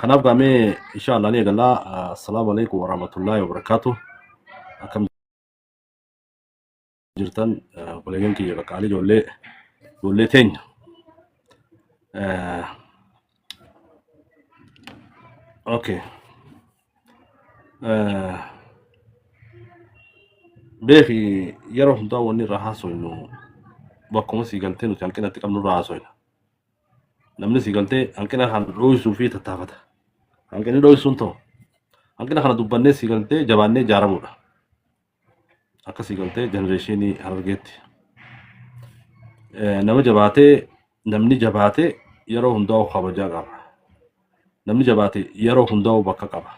kanaaf gaamee insha Allah ni galaa. Assalaamu alaikum warahmatullahi wabarakatuh. Akkam jirtan obboleeyyan kiyya qaqqaalii ijoollee teenya. Okay. Beeki yeroo hundaa wanni irraa haasofnu bakkuma sii galtee nuti hanqinatti qabnu irraa haasofna. Namni sii galtee hanqina kana dho'isuu fi tattaafata. Hanqinni dho'isuun ta'u hanqina kana dubbannee sii galtee jabaannee ijaaramuudha. Akka sii galtee jenereeshinii Harargeetti. Namni jabaatee yeroo hundaa kabajaa qaba. Namni jabaatee yeroo hundaa bakka qaba.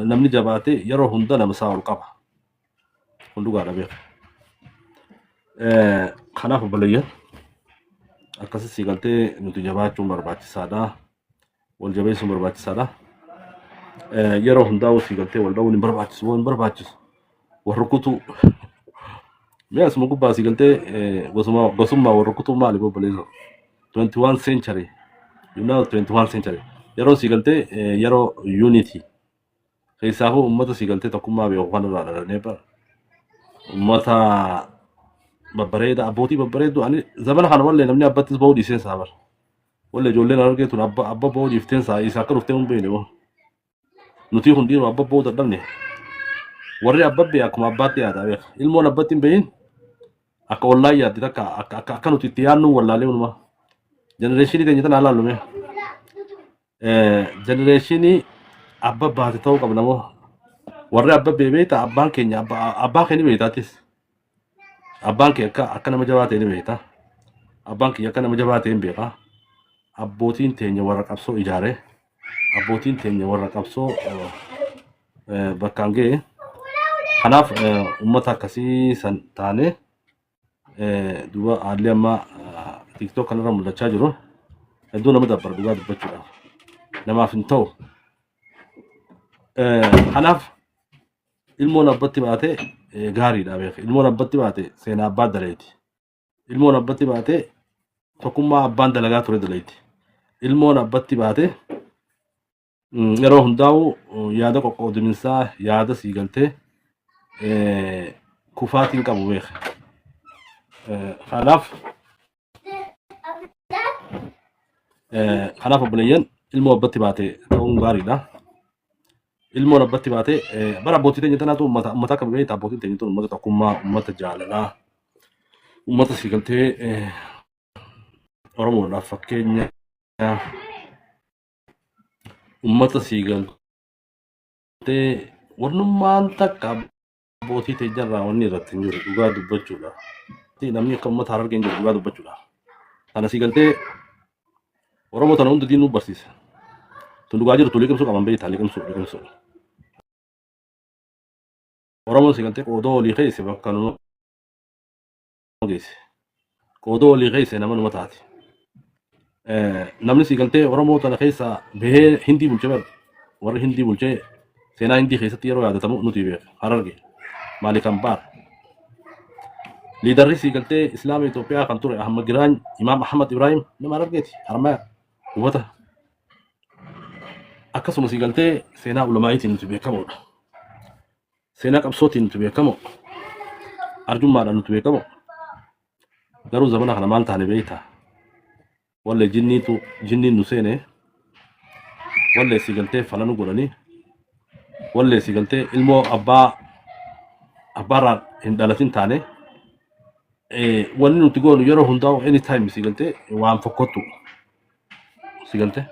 Namni jabaatee yeroo hunda nama isaa ol qaba. Kun dhugaadha beeka. Kanaaf obboleeyyan akkasii sii galtee nuti jabaachuun barbaachisaadha. Wal jabeessuun barbaachisaadha. Yeroo hundaa sii galtee wal dha'uun hin barbaachisu. Wal rukutuu mi'a asuma gubbaa sii galtee gosummaa wal rukutuu maali obboleessa? 21 century. You know 21 century. Yeroo sii galtee yeroo unity. Keessaafuu uummata sii galtee tokkummaa beeku kan irraa dhalannee ummata babbareeda abbootii babbareedu ani zamana kana wallee namni abbattis ba'uu dhiiseen saabar wallee ijoolleen argeetu abba ba'uu dhiifteen saa isa akka dhuftee hin beekne moo nuti hundiinuu abba ba'uu dadhabne warri abbabbe akkuma abbaatti yaada beeka ilmoon abbatti hin beeyin akka wallaahi yaaddi takka akka nuti itti yaadnu wallaalee unuma jenereeshinii teenya tana alaallume jenereeshinii abba baate ta'uu qabna moo warri abbabbe beekta abbaan keenya abbaa keenya beektaatis abbaan kee akka nama jabaatee ni beekta abbaan kiyya akka nama jabaatee hin beeka abbootiin teenya warra qabsoo ijaare abbootiin teenya warra qabsoo bakkaan ga'e kanaaf uummata akkasii san taane duuba haalli amma tiktok kanarra mul'achaa jiru hedduu nama dabbara dhugaa dubbachuudhaaf namaaf hin ta'u kanaaf ilmoon abbatti baate gaariidha beeka ilmoon abbatti baate seenaa abbaa daleeti ilmoon abbatti baate tokkummaa abbaan dalagaa ture daleeti ilmoon abbatti baate yeroo hundaa'u yaada qoqqoodaminsaa yaada sii galtee kufaatiin qabu beeka kanaaf obboleeyyan ilmoo abbatti baate ta'uun gaariidha. Ilmoon abbatti baate bara abbootii teenya tanaatu uummata akka beekta abbootiin teenya tun uummata tokkummaa uummata jaalalaa uummata sii galtee Oromoodhaaf fakkeenya uummata sii galtee wannummaan takka abbootii teenyarraa wanni irratti hin jiru dhugaa dubbachuudha. Namni akka uummata Harargeen jiru dhugaa dubbachuudha. Kana sii galtee Oromoo tana hundi diinuu barsiisa. Tun dhugaa jiru liqimsuu qaban beektaa liqimsuu. Oromoo sii galtee qoodoo olii keessa bakka nu geesse. Qoodoo olii keessa nama numa taati. Namni sii galtee Oromoo tana keessa bahee Hindii bulchee bara warri Hindii bulchee seenaa Hindii keessatti yeroo yaadatamu nuti beeka Hararge Maalik Ambaar. Liidarri sii galtee Islaama Itoophiyaa kan ture Ahmad Giraany Imaam Ahmad Ibrahim nama Harargeeti harmaya hubata. Akkasuma sii galtee seenaa ulamaayitiin nuti beekamuudha. Seenaa qabsootiin nuti beekamu arjummaadhaan nuti beekamu garuu zamana kana maal taane beektaa wallee jinniin nu seene wallee sii galtee falanu godhanii wallee sii galtee ilmoo abbaarraa hin dhalatin taane wanni nuti goonu yeroo hundaa'u anytime sii galtee waan fokkottu sii galtee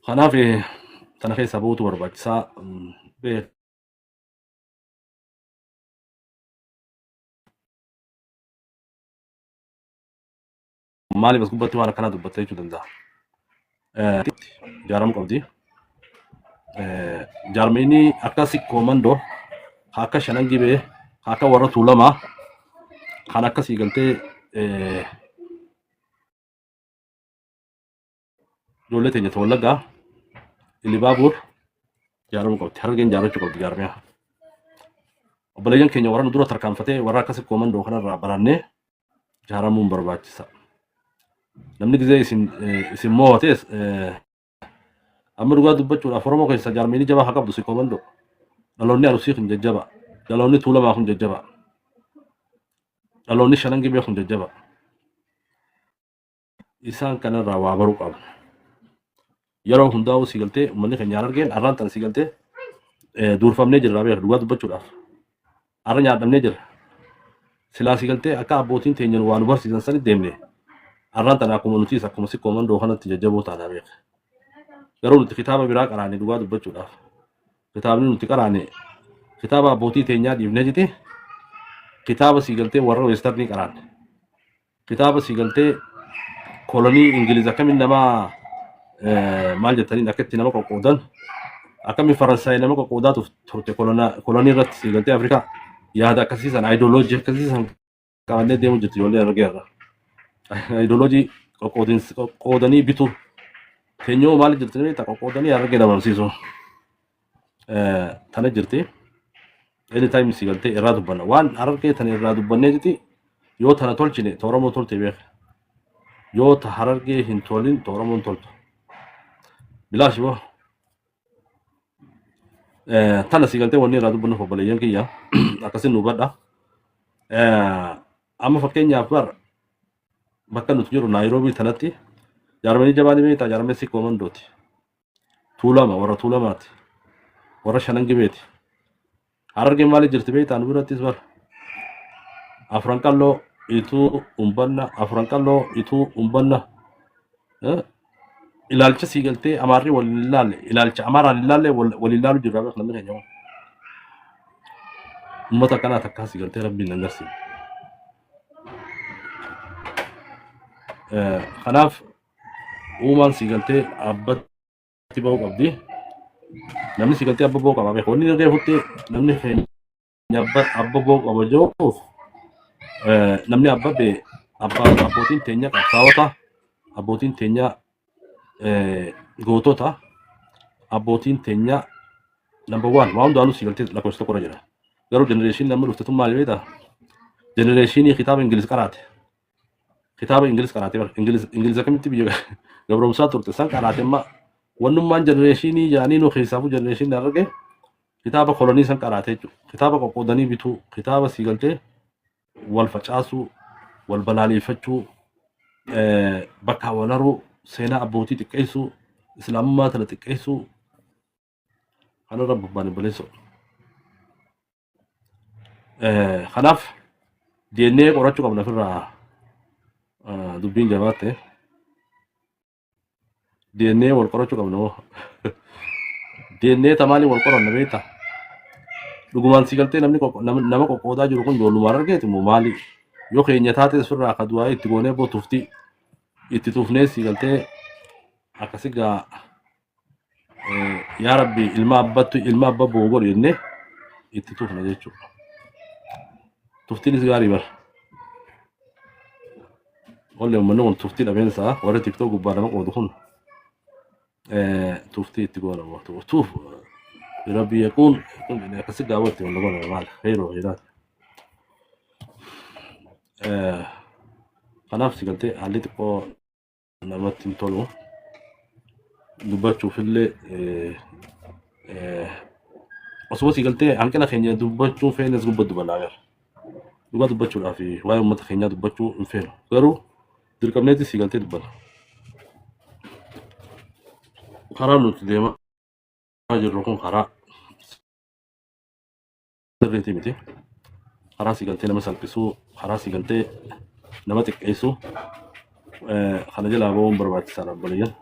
kanaaf tana keessa buutu barbaachisaa maaliif as gubbatti waan akkanaa dubbattee jechuu danda'a. Ijaaramuu qabdi. Jaarmeenii akkasi koomandoo akka shanan gibee akka warra tuulamaa kan akkasii galtee ijoollee teenya Wallaggaa Ilibaabuur ijaaramuu qabdi. Harargeen ijaarrachuu qabdi jaarmiyaa. Obboleeyyan keenya warra nu dura tarkaanfatee warra akkasi koomandoo kanarraa barannee ijaaramuun barbaachisa. namni gizee isin moo'ates amma dhugaa dubbachuudhaaf Oromoo keessa jaarmeenii jabaa haa qabdu si komando dhaloonni Arusii kun jajjaba dhaloonni Tuulamaa kun jajjaba dhaloonni Shanan Gibee kun jajjaba isaan kanarraa waa baruu qabu yeroo hundaa'uu si galtee uummanni keenya argeen arraan tan si galtee duurfamnee jirra beeku dhugaa dubbachuudhaaf arra nyaadhamnee jira silaa si galtee akka abbootiin teenyan waan nu barsiisan sanitti deemne arraan tan akkuma nuti akkuma si komandoo kanatti jajjaboo taanaa beeka garuu nuti kitaaba biraa qaraane dhugaa dubbachuudhaaf kitaabni nuti qaraane kitaaba abbootii teenyaa dhiifnee jite kitaaba si galtee warra weestarnii qaraane kitaaba si galtee kolonii ingiliz akkamiin nama maal jettaniin akkatti nama qoqqoodan akkamiin faransaay nama qoqqoodaa turte kolonii irratti si galtee afrikaa yaada akkasiisan ayidooloojii akkasiisan qabannee deemu jirtu ijoollee argeerra ayidooloojii qoqqoodanii bitu teenyoo maal jirti beektaa qoqqoodanii argee dabarsiisu tana jirti anytime si galtee irraa dubbanna waan argee tana irraa dubbannee jirti yoo tana tolchine ta Oromoo tolte beeka yoo ta Harargee hin tolin ta Oromoon toltu bilaashi boo tana si galtee wanni irraa dubbannuuf obboleeyyan kiyya akkasin nu badha amma fakkeenyaaf bar bakka nuti jiru Naayiroobii tanatti jaarmanii jabaan beektaa jaarmessi koomandooti Tuulama warra Tuulamaati warra Shanan Gibeeti Harargeen maali jirti beektaa nu birattis bar afran qalloo ituu umbanna afran qalloo ituu umbanna ilaalcha si galtee amaarri wal ilaalle ilaalcha amaaraan ilaalle wal ilaalu jirra beek namni keenya ummata akkanaa takkaa si galtee rabbiin nan garsiisa kanaaf uumaan si galtee abbatti ba'uu qabdi namni si galtee abba ba'uu qaba beek wanni irree futtee namni keenya abba ba'uu qaba jiruuf namni abba bee abbootiin teenya qabsaa'ota abbootiin teenya gootota abbootiin teenya number 1 waan hundaanuu si galtee lakkoofsa tokkorra jira garuu jenereeshinii namni dhuftetu maali beektaa jenereeshinii kitaaba Ingiliz qaraate kitaaba Ingiliz qaraate bar Ingiliz akkamitti biyya gabromsaa turte san qaraate amma wannummaan jenereeshinii jaanii nu keessaafuu jenereeshinii arge kitaaba kolonii san qaraate jechuudha kitaaba qoqqoodanii bituu kitaaba si galtee wal facaasuu wal balaaleffachuu bakka wal haruu seenaa abbootii xiqqeessuu islaamummaa tana xiqqeessuu kanarra bobbaan baleessu kanaaf deennee qorachuu qabna ofirraa dubbiin jabaatte deennee wal qorachuu qabna moo deennee tamaalii wal qoranna beektaa dhugumaan si galtee nama qoqqoodaa jiru kun ijoollumaan argeeti moo maali yoo keenya taates ofirraa akka du'aa itti goonee boo tuftii itti tufnee si galtee akkasi gaa yaa rabbi ilma abba boo godhu jennee itti tufna jechuudha tuftiinis gaarii bara olle uummanni kun tuftii dhabeensaa warri tiktoo gubbaa nama qoodu kun tuftii itti goona tuuf rabbi yaquun akkasi gaawwatti walla goona maal heeroo heeraati kanaaf si galtee haalli xiqqoo namatti hin tolu dubbachuufillee osoo si galtee hanqina keenya dubbachuun feenes gubbatti balaa gara dhugaa dubbachuudhaaf waa'ee uummata keenyaa dubbachuu hin feenu garuu dirqamneetti si galtee dubbata karaa nuti deemaa jirru kun karaa sirriitii miti karaa si galtee nama salphisuu karaa si galtee nama xiqqeessuu kana jalaa ba'uun barbaachisaadha obboleeyyan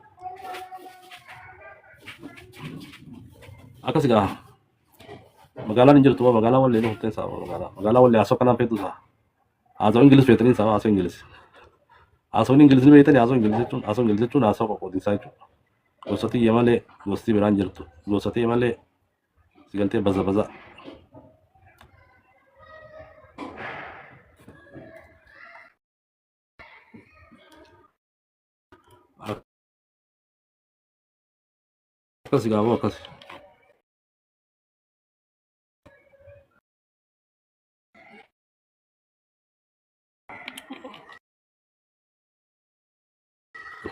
akkas gaa magaalaan hin jirtu magaalaa wallee nu huttee saa magaalaa wallee haasoo kanaan feetu saa haasoo Ingiliz feetanii saa haasoo Ingiliz haasoo Ingiliz ni beeytanii haasoo Ingiliz jechuun haasoo qoqqoodiinsaa jechuudha gosotii malee gosotii biraan jirtu gosotii malee si galtee baza akkas gaa akkas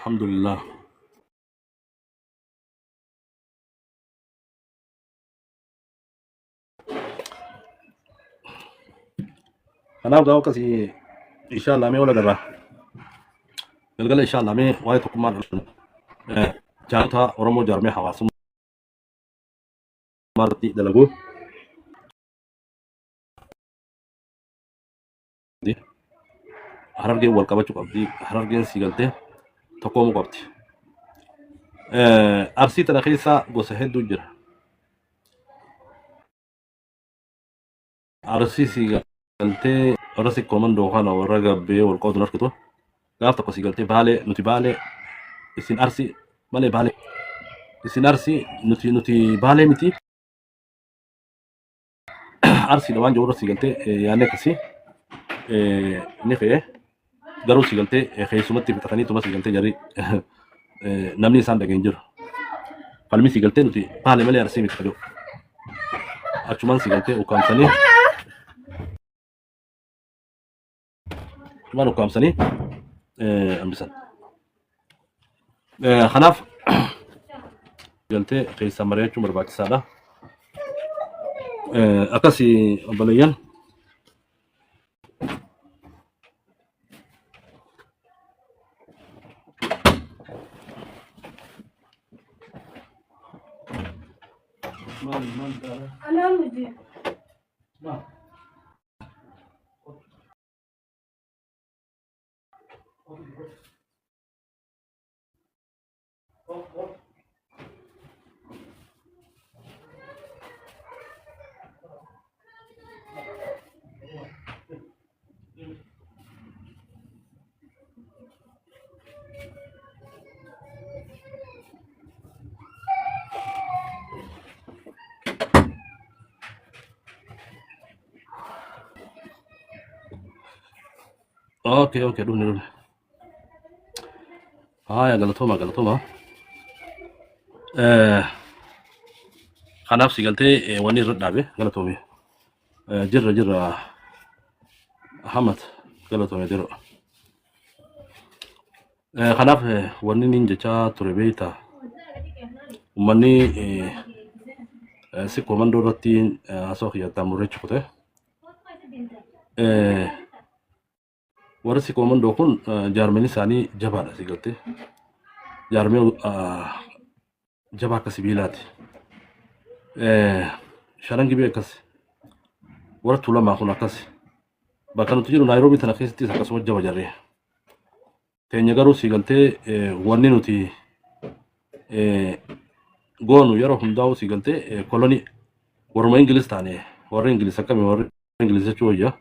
الحمد لله. أنا أبغى أوكسي إن شاء الله مي ولا درا قال إن شاء الله مي وايد تكون مار جانتها ورمو جارمي حواسم مارتي دلقو دي حرارجي والكبا شو قبدي حرارجي سيجلته تقوم قبتي أرسي تلاخيسا قصة دوجر أرسي سيجلته أرسي كوماندو خانا ورقة بي والقود نركتو قافتا قصيجلته بالي نتي بالي isin arsi male bale isin arsi nuti bale miti arsi lawan jawra sigante yaane kasi nife garu sigante khaysumatti bitakani tuma sigante jari namni san dagen jiro falmi sigante nuti bale male arsi miti kado achuman sigante ukamsani man ukamsani ambisan خناف قلت قيس مريت مربات سالة أكاسي أبليان أنا مدي اوكي دون يا غلطوما خناف سيغلتي وني ردابي غلطومي جرة أحمد غلطومي ديرو خناف وني نينجا توريبيتا ومني سيكو من دورتين أسوخي تاموريتش كوتي ورسي كومن دوكون جارمني ساني جبا سيغلتي جارمي جبا كسبيلات شارنجي بيكس ورا تولا ما كنا كس بكانوا تجيرو نيروبي تناكيستي سكسو جبا جاري تنيغارو سيغلتي ونينوتي غونو يرو هنداو سيغلتي كولوني ورما انجليز تاني ورا انجليز كامي ورا انجليز تشويا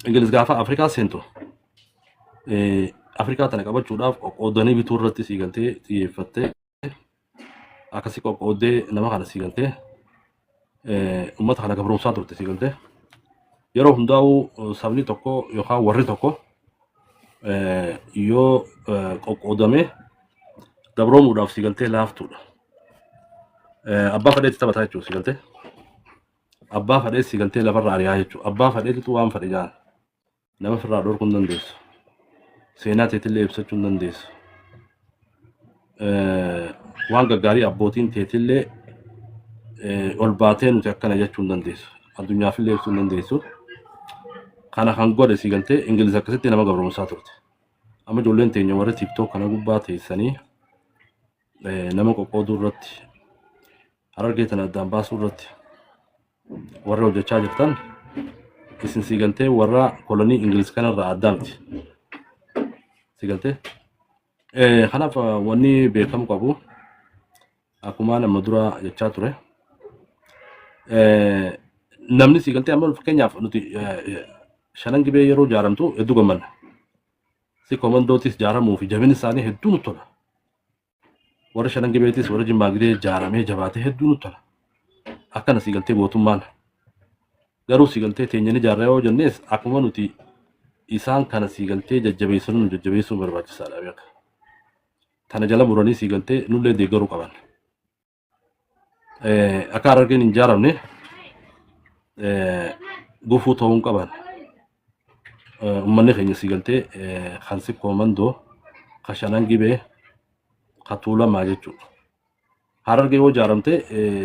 انجليز غافا افريكا سنتو افريكا تنك ابچوداف قودني بتورتي سيغلتي تيفتي akasi qoqqoodde nama kana siigaltee uummata kana gabroomsaa turte siigaltee yeroo hundaa'u sabni tokko yookaan warri tokko yoo qoqqoodame gabroomuudhaaf siigaltee laaftuudha. Abbaa fadheetti taphataa jechuudha siigaltee. Abbaa fadhee siigaltee lafarraa ari'aa jechuudha. Abbaa fadheetitu waan fadhe jaan nama firraa dhorkuu hin dandeessu. Seenaa teetillee ibsachuu hin dandeessu. waan gaggaarii abbootiin teetillee ol baatee nuti akkana jechuu hin dandeessu. Addunyaafillee ibsuu hin dandeessu. Kana kan godhe siigaltee Ingiliz akkasitti nama gabroomsaa turte. Amma ijoolleen teenya warra TikTok kana gubbaa teessanii nama qoqqooduu irratti harargee tana addaan baasuu irratti warra hojjechaa jirtan isin siigaltee warra kolonii Ingiliz kanarraa addaa miti. Siigaltee kanaaf wanni beekamu qabu akkuma nama dura jechaa ture namni siigaltee amma fakkeenyaaf nuti shanan gibee yeroo jaaramtu hedduu gammanna. Si komandootis jaaramuu fi jabinni isaanii hedduu nutti tola. Warra shanan gibeetis warra jimmaa gidee jaaramee jabaatee hedduu nutti tola. Akkana siigaltee gootummaan garuu siigaltee teenyanii jaarraa yoo jennees akkuma nuti isaan kana siigaltee jajjabeessuun nu jajjabeessuun barbaachisaadha beeka. Tana jala muranii siigaltee nullee deeggaruu qaban. Akka harargeen hin jaaramne gufuu ta'uu qaban. Uummanni keenya siigaltee kan si koomandoo kashanan gibee katuulamaa jechuudha. Harargee yoo ijaaramte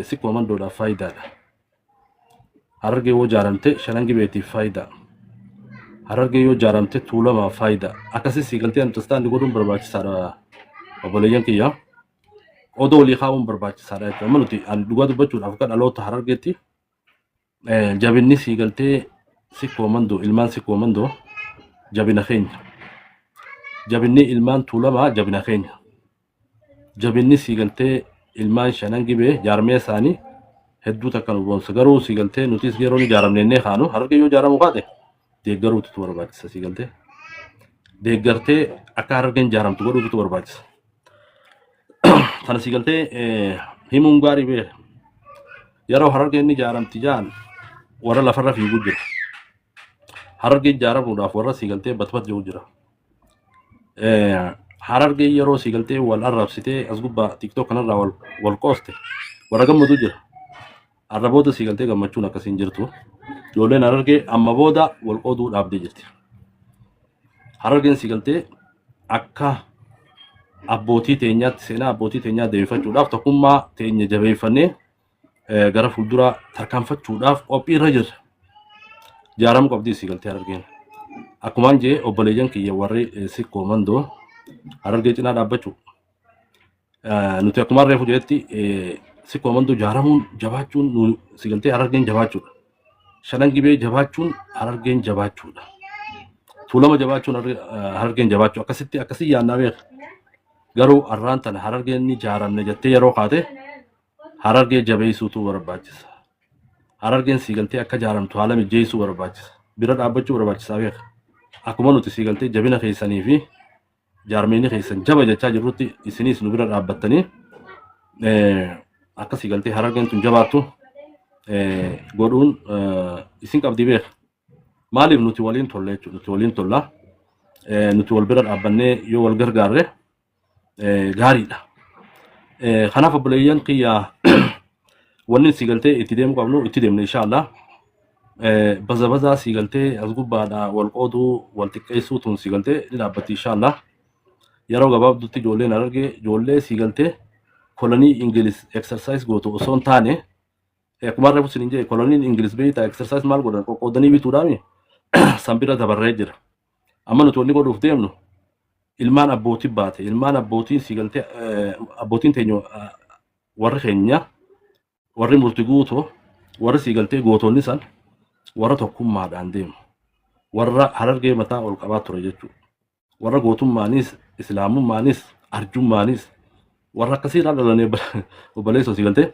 sikkuma mandoodhaaf faayidaadha. Harargee yoo ijaaramte shanan gibeetiif faayidaa. Harargee yoo ijaaramte tuulamaaf faayidaa. Akkasii siigaltee antastaandi godhuun barbaachisaadha obboleeyyan kiyya. Odoo walii kaa'uun barbaachisaadha jechuudha. Amma nuti dhugaa dubbachuudhaaf akka dhaloota Harargeetti jabinni siigaltee sikkuma mandoo ilmaan sikkuma mandoo jabina keenya. Jabinni ilmaan tuulamaa jabina keenya. Jabinni siigaltee ilmaan shanan gibee jaarmee isaanii hedduu takka nu boonsa. Garuu siigaltee nutis yeroo ni ijaaramnee kaanu Harargee yoo ijaaramu baate deeggaruutu barbaachisa siigaltee. Deeggartee akka Harargeen ijaaramtu godhuutu barbaachisa. Kana siigaltee himuun gaarii bee yeroo Harargeen ijaaramti jaan warra lafarra fiiguu jira. Harargee ijaaramuudhaaf warra siigaltee batbat jiru jira. Harargee yeroo siigaltee wal arrabsitee as gubbaa TikTok kanarraa wal qooste warra gammadu jira. Arra booda siigaltee gammachuun akkasiin jirtu. Ijoolleen Harargee amma booda wal qooduu dhaabdee jirti. Harargeen siigaltee akka abbootii teenyaatti seenaa abbootii teenyaa deebifachuudhaaf tokkummaa teenya jabeeffannee gara fuulduraa tarkaanfachuudhaaf qophii irra jirra. Ijaaramuu qabdii siigaltee Harargeen. Akkumaan jee obboleeyyan kiyya warri sikkoo mandoo Harargee cinaa dhaabbachuu. Nuti akkumaan reefu jedhetti sikkoo mandoo ijaaramuun jabaachuun siigaltee Harargeen jabaachuudha. Shanan gibee jabaachuun Harargeen jabaachuudha. Tuulama jabaachuun Harargeen jabaachuu akkasii yaannaa beeka. Garuu arraan tana Harargeen ni ijaaramne jettee yeroo kaate Harargee jabeessuutu barbaachisa. Harargeen siigaltee akka ijaaramtu haala mijeessuu barbaachisa. Bira dhaabbachuu barbaachisaa beeka. Akkuma nuti siigaltee jabina keessanii fi jaarmeenii keessan jaba jechaa jirrutti isinis nu bira dhaabbattanii akka siigaltee Harargeen tun jabaattu godhuun isin qabdii beeka. Maaliif nuti waliin tolla jechuudha. Nuti waliin tolla. Nuti wal bira dhaabbannee yoo wal gargaarre gaariidha. Kanaaf obboleeyyan kiyya wanni siigaltee itti deemuu qabnu itti deemne inshaallah. Bazabazaa siigaltee as gubbaadhaa wal qooduu wal xiqqeessuu tun siigaltee ni dhaabbatti inshaallah. Yeroo gabaabduutti ijoolleen Harargee ijoollee siigaltee kolonii Ingiliz exercise gootu osoo hin taane akkuma reefu isin jee koloniin Ingiliz beektaa exercise maal godhan qoqqoodanii bituudhaami san bira dabarree jira. Amma nuti wanni godhuuf deemnu ilmaan abbootii baate ilmaan abbootiin siigaltee abbootiin teenya warri keenya warri murtii guutuu warri siigaltee gootonni san warra tokkummaadhaan deemu warra Harargee mataa ol qabaa ture jechuudha. Warra gootummaanis islaamummaanis arjummaanis warra akkasiirraa dhalanii obboleessa siigaltee.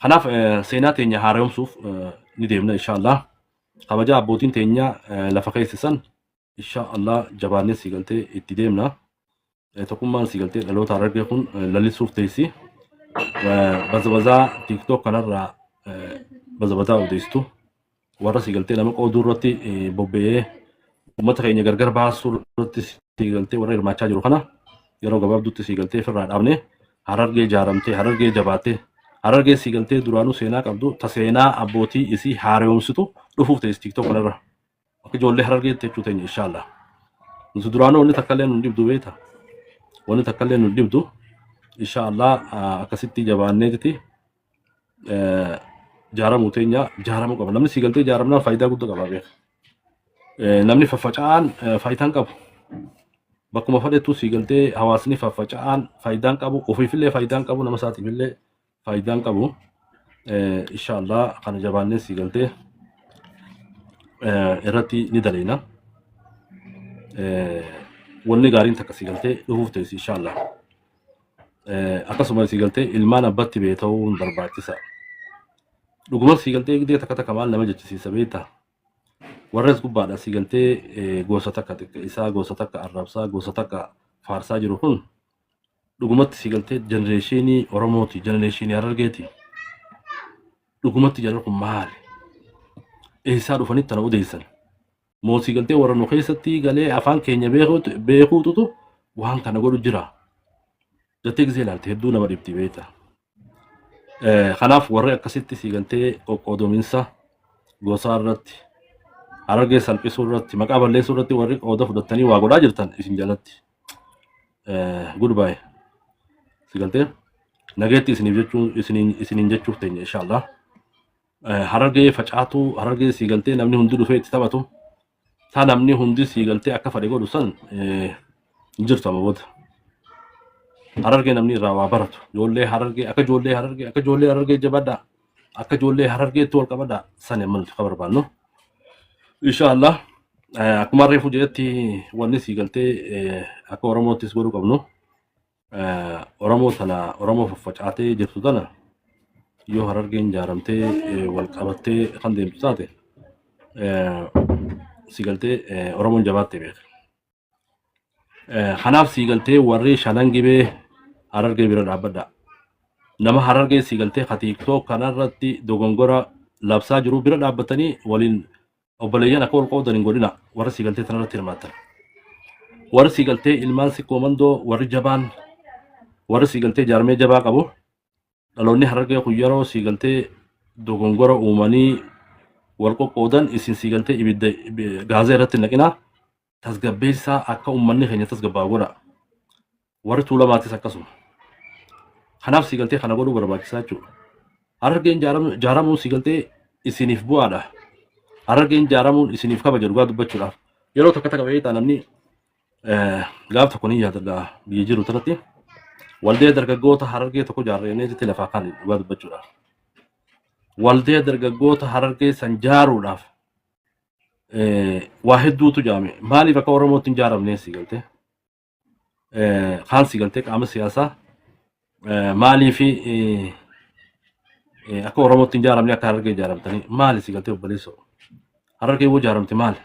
Kanaaf seenaa teenya haaromsuuf ni deemna inshaallah. Kabaja abbootiin teenya lafa keessisan inshaallah jabaannee siigaltee itti deemna. Tokkummaan siigaltee dhaloota Harargee kun lallisuuf teessi. Bazabazaa TikTok kanarraa bazabazaa odeessitu warra siigaltee nama qooduu irratti bobba'ee uummata keenya gargar baasuu irratti siigaltee warra hirmaachaa jiru kana yeroo gabaabduutti siigaltee ofirraa dhaabne Harargee ijaaramtee Harargee jabaattee Harargee siigaltee duraanuu seenaa qabdu ta seenaa abbootii isii haaromsitu dhufuuf teessi TikTok kanarra. Akka ijoollee Harargee jechuu teenya inshaallah. Nuti duraanuu wanni takka illee nu dhibdu beekta. Wanni takka illee nu dhibdu inshaallah akkasitti jabaanneeti ijaaramuu teenya ijaaramuu qaba. Namni siigaltee ijaaramnaan faayidaa guddaa qaba beeka. Namni faffaca'aan faayidaan qabu. Bakkuma fadheettuu siigaltee hawaasni faffaca'aan faayidaan qabu ofiifillee faayidaan qabu nama isaatiifillee faayidaan qabu. Inshaallah kana jabaannee siigaltee irratti ni daleena. Wanni gaariin takka siigaltee dhufuuf teessi inshaallah. Akkasuma siigaltee ilmaan abbatti bee ta'uun barbaachisa. Dhuguma siigaltee gidee takka maal nama jechisiisa beektaa. Warrees gubbaadha siigaltee gosa takka isaa gosa takka arrabsaa gosa takka faarsaa jiru kun dhugumatti siigaltee jenereeshinii Oromooti jenereeshinii Harargeeti. Dhugumatti jarri kun maali? Eessaa dhufanitti tana odeessan. Moo siigaltee warra nu keessatti galee afaan keenya beekuutu waan kana godhu jira. Jettee gisee ilaalte hedduu nama dhibdi beekta. Kanaaf warri akkasitti siigaltee qoqqoodominsa gosaa irratti Harargee salphisuu irratti maqaa balleessuu irratti warri qooda fudhatanii waa godhaa jirtan isin jalatti. goodbye sigaltee nageetti isiniif jechuu isiniin jechuuf teenya inshallah harargee facaatu harargee sigaltee namni hundi dhufee itti taphatu taa namni hundi sigaltee akka fedhe godhu san jirtu amma harargee namni irraa waa baratu ijoollee harargee akka ijoollee harargee jabaadhaa akka ijoollee harargeetti wal qabadhaa san amma nuti barbaannu inshallah akkuma reefu jedhetti wanni sigaltee akka Oromoottis godhuu qabnu Oromoo tana Oromoo faffacaatee jirtu tana yoo harargeen jaaramtee wal qabattee kan deemtu taate sigaltee Oromoon jabaattee beeka. Kanaaf sigaltee warri shanan gibee harargee bira dhaabbadhaa. Nama harargee sigaltee hatiiktoo kanarratti dogongora labsaa jiru bira dhaabbatanii waliin obboleeyyan akka wal qoodan hin godhina warra sigaltee tanarratti hirmaatan. Warri sigaltee ilmaan siikoomandoo warri jabaan warri sigaltee jaarmee jabaa qabu dhaloonni harargee kun yeroo sigaltee dogongora uumanii wal qoqqoodan isin sigaltee ibidda gaazee irratti naqinaa tasgabbeessaa akka uummanni keenya tasgabbaa godha. Warri tuulamaatis akkasuma. Kanaaf sigaltee kana godhuu barbaachisaa jechuudha. Harargeen jaaramuun sigaltee isiniif bu'aadha. Harargeen jaaramuun isiniif kabaja dhugaa dubbachuudhaaf. Yeroo takka beektaa namni gaaf tokko ni yaadadha biyya jiru tanatti waldee dargaggoota harargee tokko jaarreenee jettee lafaa kan dhugaa dubbachuudhaaf. Waldee dargaggoota harargee san jaaruudhaaf waa hedduutu jaame. Maaliif akka Oromootti hin jaaramnee sigaltee? Kaan sigaltee qaama siyaasaa maaliif akka Oromootti hin jaaramne akka harargee jaaramtanii maali sigaltee obboleessoo? Harargee woo jaaramte maali?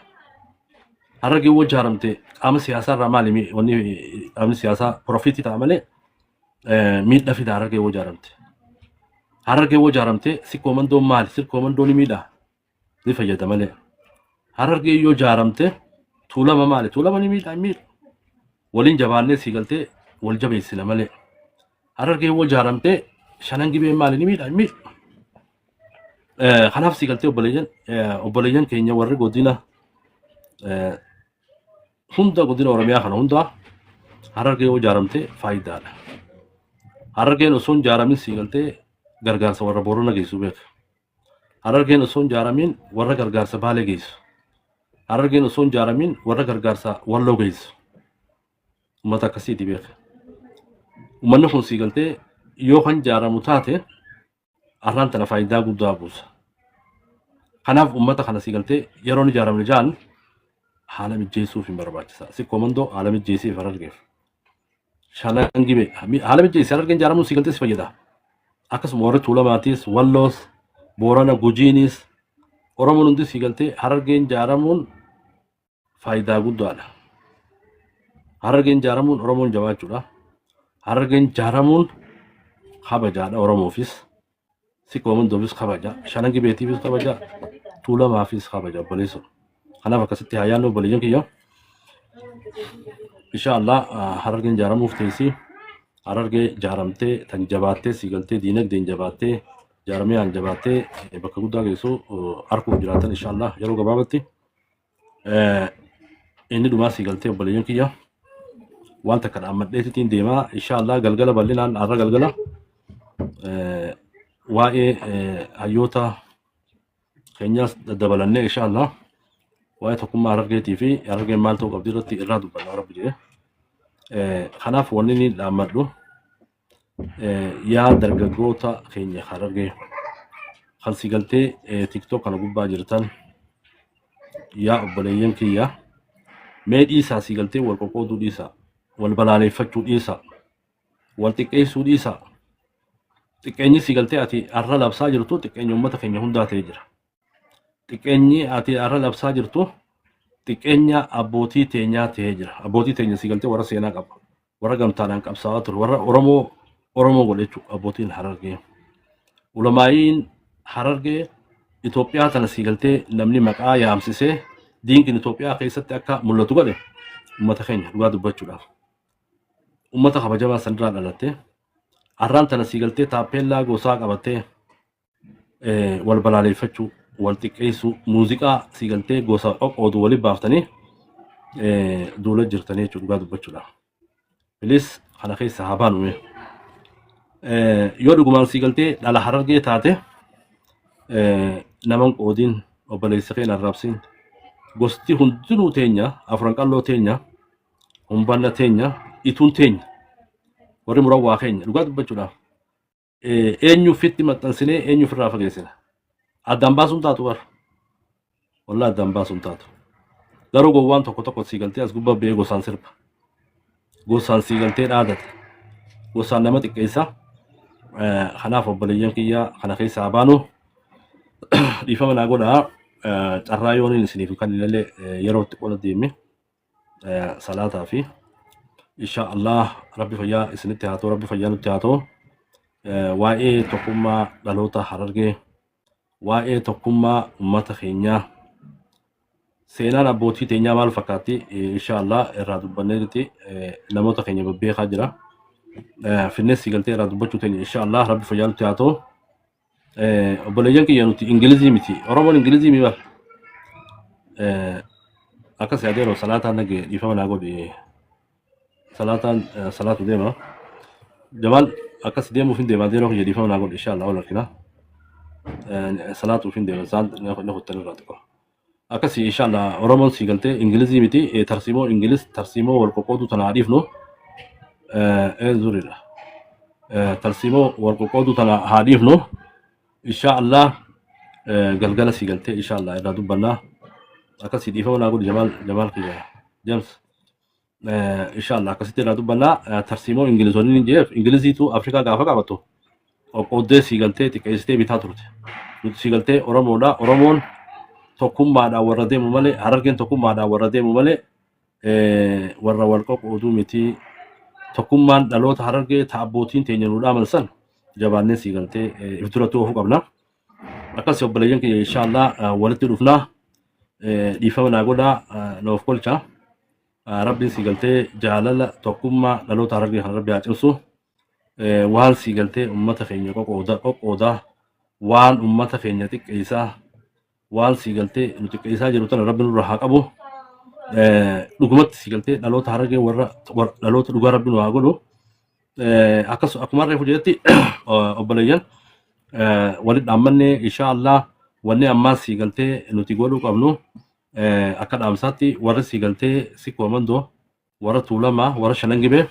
Harargee woo jaaramte qaama siyaasaa irraa maali wanni qaamni siyaasaa profiitii ta'a malee miidhaa fida harargee woo jaaramte. Harargee woo jaaramte siikoomandoon maali? Siikoomandoon ni miidhaa ni fayyada malee. Harargee yoo jaaramte tuulama maali? Tuulama ni miidhaa miidha. Waliin jabaannee sigaltee wal jabeessina malee. Harargee woo jaaramte shanan gibee maali ni miidhaa miidha. Kanaaf sigaltee obboleeyyan keenya warri godina hunda godina Oromiyaa kana hunda harargee woo jaaramte faayidaadha. Harargeen osoo hin jaaramin sigaltee gargaarsa warra Boorana geessu beeka. Harargeen osoo hin jaaramin warra gargaarsa Baalee geessu. Harargeen osoo hin jaaramin warra gargaarsa Walloo geessu. Uummata akkasiiti beeka. Uummanni kun sigaltee yoo kan jaaramu taate arraan tana faayidaa guddaa buusa. Kanaaf uummata kana sigaltee yeroo hin jaaramne jaan haala mijjeessuuf hin barbaachisa. Siikoomandoo haala mijjeessiif harargeef. Shanan gibee haala mijjeessi harargeen jaaramuun sigaltee si fayyada. Akkasuma warri tuulamaatis Walloos Boorana Gujiinis Oromoon hundi sigaltee harargeen jaaramuun faayidaa guddaadha. Harargeen jaaramuun Oromoon jabaachuudha. Harargeen jaaramuun kabajaadha Oromoofis. Siikoomandoofis kabaja. Shanan gibeetiifis kabaja. Tuulamaafis kabaja obboleessu. Kanaaf akkasitti haa yaadnu obboleeyyan kiyya. Inshaallah harargeen jaaramuuf teessii harargee jaaramtee tan jabaattee sigaltee diinagdeen jabaattee jaaramiyaan jabaattee bakka guddaa geessu arguuf jiraatan inshaallah yeroo gabaabatti inni dhumaa sigaltee obboleeyyan kiyya waan takka dhaammadheetiin deemaa inshaallah galgala bal'inaan har'a galgala waa'ee hayyoota keenyaas dabalannee inshaallah waa'ee tokkummaa harargeetii fi harargeen maal ta'uu qabdi irratti irraa dubbanna rabbi jedhee. Kanaaf wanni ni dhaammadhu yaa dargaggoota keenya harargee kan sigaltee tiktok kana gubbaa jirtan yaa obboleeyyan kiyya mee dhiisaa sigaltee wal qoqqooduu dhiisaa wal balaaleffachuu dhiisaa wal xiqqeessuu dhiisaa xiqqeenyi sigaltee ati har'a labsaa jirtu xiqqeenyi uummata keenya hundaa ta'ee jira. Xiqqeenyi ati har'a labsaa jirtu xiqqeenya abbootii teenyaa ta'ee jira. Abbootii teenya sigaltee warra seenaa qaba. Warra gamtaadhaan qabsaa'aa ture. Warra Oromoo godhe jechuudha abbootiin harargee. Ulamaa'iin harargee Itoophiyaa tana sigaltee namni maqaa yaamsisee diinqin Itoophiyaa keessatti akka mul'atu godhe uummata keenya dhugaa dubbachuudhaaf. Uummata kabajamaa sanirraa dhalattee har'aan tana sigaltee taappeellaa gosaa qabattee wal balaaleffachuu wal xiqqeessuu muuziqaa sigaltee gosa qoqqoodu waliin baaftanii duula jirtanii jechuudha dhugaa dubbachuudhaaf. bilis kana keessa haa baanu yoo dhugumaan sii galtee dhala harargee taate naman qoodiin obboleessa keenya arrabsiin gosti hundinuu teenya afran qalloo teenya humbanna teenya ituun teenya warri murawwaa keenya dhugaa dubbachuudhaaf eenyuufitti maxxansinee eenyuufirraa fageessina addaan baasuun taatu warra wallaa addaan baasuun taatu garuu gowwaan tokko sii galtee as gubbaa bee gosaan sirba gosaan sii galtee dhaadata gosaan nama xiqqeessa kanaaf obboleeyyan kiyya kana keessa haa baanu dhiifama naa godhaa carraa yooniin isiniif kan ilaalee yerootti qola deeme salaataa fi insha Allah rabbi fayyaa isinitti haa ta'u rabbi fayyaa nutti haa ta'u waa'ee tokkummaa dhaloota Harargee waa'ee tokkummaa uummata keenyaa seenaan abbootii teenyaa maal fakkaatti insha Allah irraa dubbanneeti namoota keenya beekaa jira finnes sigaltee irraa dubbachuu teenya insha Allah rabbi fayyaa nutti haa ta'u obboleeyyan kiyya nuti ingilizii miti oromoon ingilizii mi bar akkas yaadeeroo salaataan nage dhiifama naa godhe salaataan salaatu deema jamal akkas deemuuf hin deema deeroo kiyya dhiifama naa godhe insha Allah wal arkina salaatuuf hin deema isaan na huttan irraa xiqqoo akkas insha Allah oromoon sigaltee ingilizii miti tarsiimoo ingilis tarsiimoo wal qoqqoodu tana haadhiifnu zuridha tarsiimoo wal qoqqoodu tana haadhiifnu insha Allah galgala sigaltee insha Allah irraa dubbannaa akkas dhiifama naa godhe jamal kiyya James insha Allah akkasitti irraa dubbannaa tarsiimoo ingilizoonni ni jeef ingiliziitu Afrikaa gaafa qabattu qoqqooddee sigaltee xiqqeessitee bitaa turte nuti sigaltee Oromoodha Oromoon tokkummaadhaan warra deemu malee Harargeen tokkummaadhaan warra deemu malee warra wal qoqqooduu miti tokkummaan dhaloota Harargee taabbootiin teenya nu dhaamalsan jabaannee sigaltee ifturatti oofuu qabna akkas obboleeyyan kiyya insha Allah walitti dhufnaa dhiifama naa godhaa noof kolcha rabbiin sigaltee jaalala tokkummaa dhaloota Harargee kan rabbi haa cimsu waan sigaltee ummata keenya qoqqoodaa waan ummata keenya xiqqeessaa waan sigaltee nu xiqqeessaa jiru tana rabbi nurraa haa qabu dhugumatti sigaltee dhaloota Harargee warra dhaloota dhugaa rabbi nu haa godhu akkas akkuma reefu jedhetti obboleeyyan walitti dhaammannee insha Allah wanni ammaa sigaltee nuti godhuu qabnu akka dhaamsaatti warri sigaltee sikkoo mandoo warra tuulamaa warra shanangibee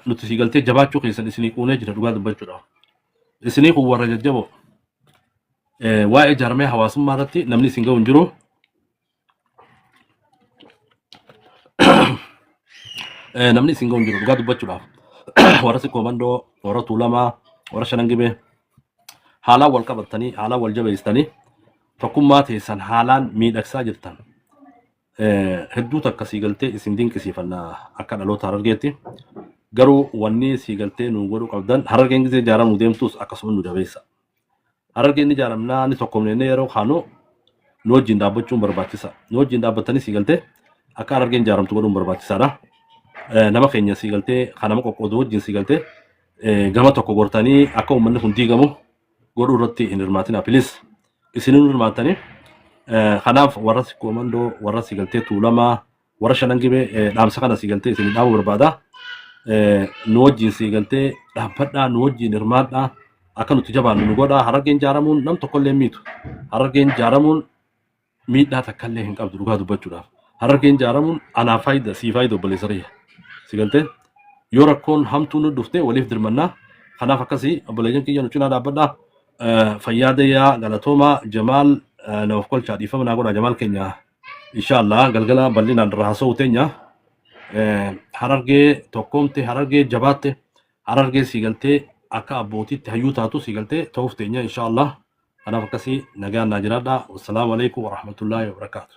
nuti sigaltee jabaachuu keessan isinii quunee jira dhugaa dubbachuudha isinii kun warra jajjaboo waa'ee jaarmee hawaasummaa irratti namni isin ga'u hin jiru namni isin ga'u hin jiru dhugaa dubbachuudhaaf warra sikkoo mandoo warra tuulamaa warra shanangibee haalaan wal qabatanii haalaan wal jabeessanii tokkummaa teessan haalaan miidhagsaa jirtan hedduu takka sigaltee isin dinqisiifannaa akka dhaloota Harargeetti garuu wanni sigaltee nu godhuu qabdan Harargeen gisee jaaramuu deemtus akkasuma nu jabeessa Harargeen ni jaaramnaa ni tokkomnee yeroo kaanu nu wajjin dhaabbachuun barbaachisa nu wajjin dhaabbatanii sigaltee akka Harargeen jaaramtu godhuun barbaachisaadha nama keenya sigaltee kan nama qoqqoodu wajjin sigaltee gama tokko gortanii akka uummanni kun diigamu godhuu irratti hin hirmaatina pilis isinin hirmaatanii kanaaf warra sikkoo mandoo warra sigaltee tuulamaa warra shanangibee dhaamsa kana sigaltee isin dhaabuu barbaada nu wajjin sigaltee dhaabbadhaa nu wajjin hirmaadhaa akka nuti jabaannu nu godhaa Harargeen jaaramuun nam tokkollee miitu Harargeen jaaramuun miidhaa takkallee hin qabdu dhugaa dubbachuudhaaf Harargeen jaaramuun anaa faayida sii faayida obboleessa riyya sigaltee yoo rakkoon hamtuu nu dhuftee waliif dirmannaa kanaaf akkasii obboleeyyan kiyya nu cinaa dhaabbadhaa fayyaadayyaa galatoomaa Jamaal noof kolchaa dhiifama naa godhaa Jamaal keenya insha Allah galgala bal'inaan irraa haasa'uu teenya Harargee tokkoomte Harargee jabaatte Harargee sigaltee akka abbootiitti hayyuu taatu sigaltee ta'uuf teenya insha Allah kanaaf akkasii nagaan naa jiraadhaa wassalaamu alaikum warahmatullaahi wabarakaatu